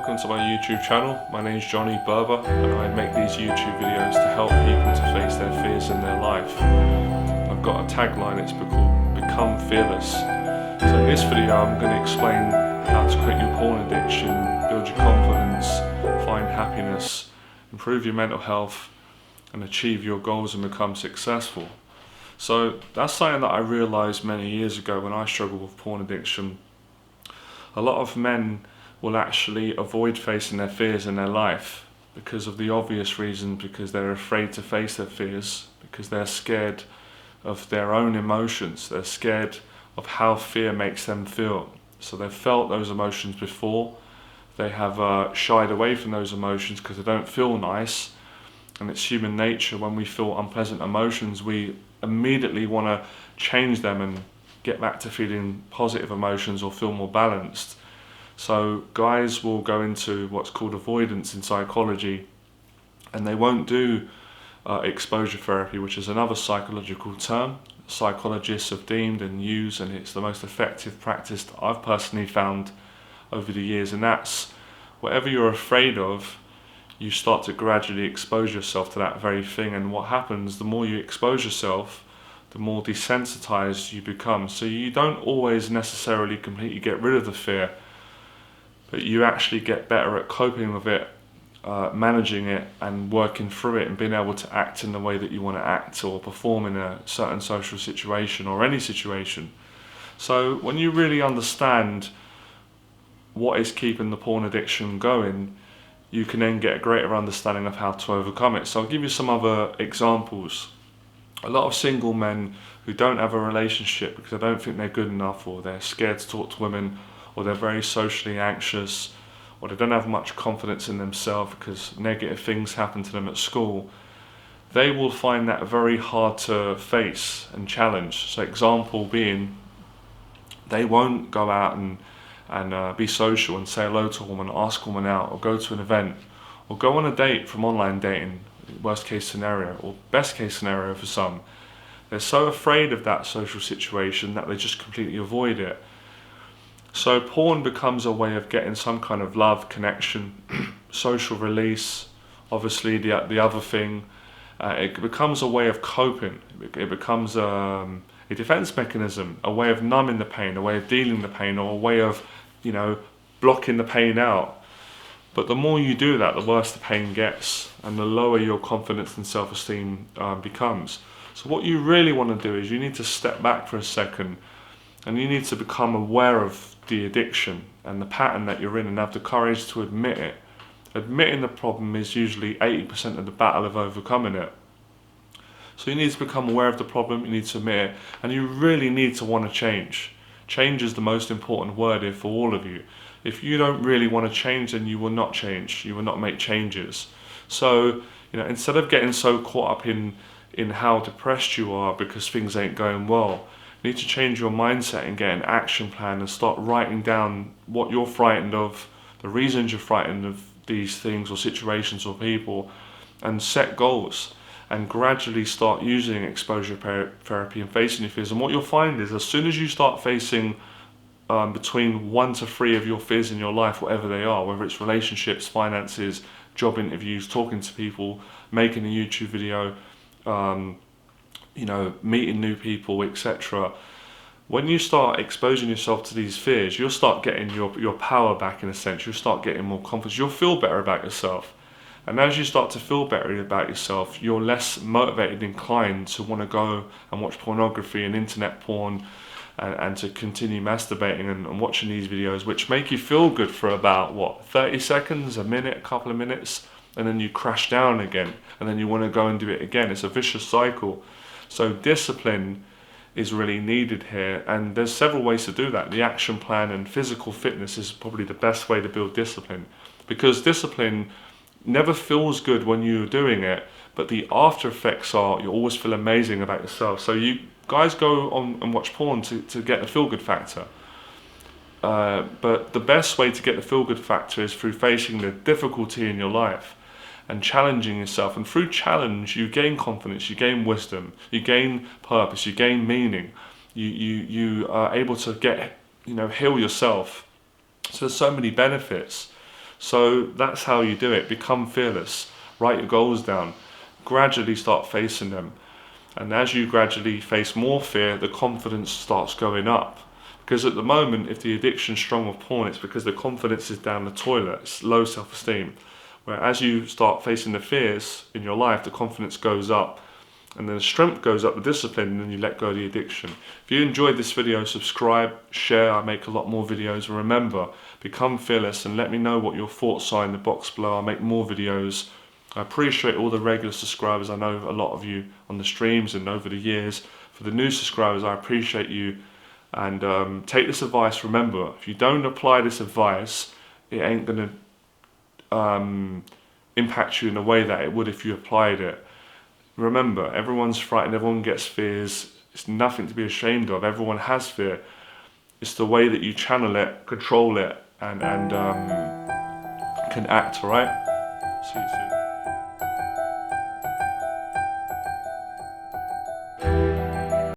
welcome to my YouTube channel. My name is Johnny Berba and I make these YouTube videos to help people to face their fears in their life. I've got a tagline, it's called Become Fearless. So in this video I'm going to explain how to quit your porn addiction, build your confidence, find happiness, improve your mental health and achieve your goals and become successful. So that's something that I realised many years ago when I struggled with porn addiction. A lot of men will actually avoid facing their fears in their life because of the obvious reason, because they're afraid to face their fears, because they're scared of their own emotions, they're scared of how fear makes them feel. So they've felt those emotions before, they have shied away from those emotions because they don't feel nice, and it's human nature. When we feel unpleasant emotions, we immediately want to change them and get back to feeling positive emotions or feel more balanced. So guys will go into what's called avoidance in psychology, and they won't do exposure therapy, which is another psychological term psychologists have deemed and used, and it's the most effective practice that I've personally found over the years. And that's whatever you're afraid of, you start to gradually expose yourself to that very thing. And what happens, the more you expose yourself, the more desensitized you become. So you don't always necessarily completely get rid of the fear, but you actually get better at coping with it, managing it and working through it and being able to act in the way that you want to act or perform in a certain social situation or any situation. So when you really understand what is keeping the porn addiction going, you can then get a greater understanding of how to overcome it. So I'll give you some other examples. A lot of single men who don't have a relationship because they don't think they're good enough, or they're scared to talk to women, or they're very socially anxious, or they don't have much confidence in themselves because negative things happen to them at school, they will find that very hard to face and challenge. So example being, they won't go out and be social and say hello to a woman, ask a woman out, or go to an event, or go on a date from online dating, worst case scenario, or best case scenario for some. They're so afraid of that social situation that they just completely avoid it. So porn becomes a way of getting some kind of love, connection, social release. Obviously the other thing, it becomes a way of coping. It becomes a defense mechanism, a way of numbing the pain, a way of dealing the pain, or a way of, blocking the pain out. But the more you do that, the worse the pain gets, and the lower your confidence and self-esteem becomes. So what you really want to do is you need to step back for a second, and you need to become aware of the addiction and the pattern that you're in, and have the courage to admit it. Admitting the problem is usually 80% of the battle of overcoming it. So you need to become aware of the problem, you need to admit it, and you really need to want to change. Change is the most important word here for all of you. If you don't really want to change, then you will not change, you will not make changes. So, instead of getting so caught up in how depressed you are because things ain't going well, you need to change your mindset and get an action plan and start writing down what you're frightened of, the reasons you're frightened of these things or situations or people, and set goals. And gradually start using exposure therapy and facing your fears. And what you'll find is, as soon as you start facing between 1 to 3 of your fears in your life, whatever they are, whether it's relationships, finances, job interviews, talking to people, making a YouTube video, meeting new people, etc. When you start exposing yourself to these fears, you'll start getting your power back, in a sense. You'll start getting more confidence. You'll feel better about yourself. And as you start to feel better about yourself, you're less motivated, inclined to want to go and watch pornography and internet porn and to continue masturbating and watching these videos, which make you feel good for about, 30 seconds, a minute, a couple of minutes, and then you crash down again, and then you want to go and do it again. It's a vicious cycle. So discipline is really needed here, and there's several ways to do that. The action plan and physical fitness is probably the best way to build discipline, because discipline never feels good when you're doing it, but the after effects are you always feel amazing about yourself. So you guys go on and watch porn to get the feel good factor, but the best way to get the feel good factor is through facing the difficulty in your life and challenging yourself. And through challenge you gain confidence, you gain wisdom, you gain purpose, you gain meaning, you are able to heal yourself. So there's so many benefits. So that's how you do it. Become fearless. Write your goals down. Gradually start facing them. And as you gradually face more fear, the confidence starts going up. Because at the moment, if the addiction's strong with porn, it's because the confidence is down the toilet. It's low self-esteem. Where as you start facing the fears in your life, the confidence goes up. And then the strength goes up, the discipline, and then you let go of the addiction. If you enjoyed this video, subscribe, share. I make a lot more videos. And remember, become fearless and let me know what your thoughts are in the box below. I'll make more videos. I appreciate all the regular subscribers. I know a lot of you on the streams and over the years. For the new subscribers, I appreciate you. And take this advice. Remember, if you don't apply this advice, it ain't going to impact you in the way that it would if you applied it. Remember, everyone's frightened, everyone gets fears. It's nothing to be ashamed of. Everyone has fear. It's the way that you channel it, control it, and can act, alright? See you soon.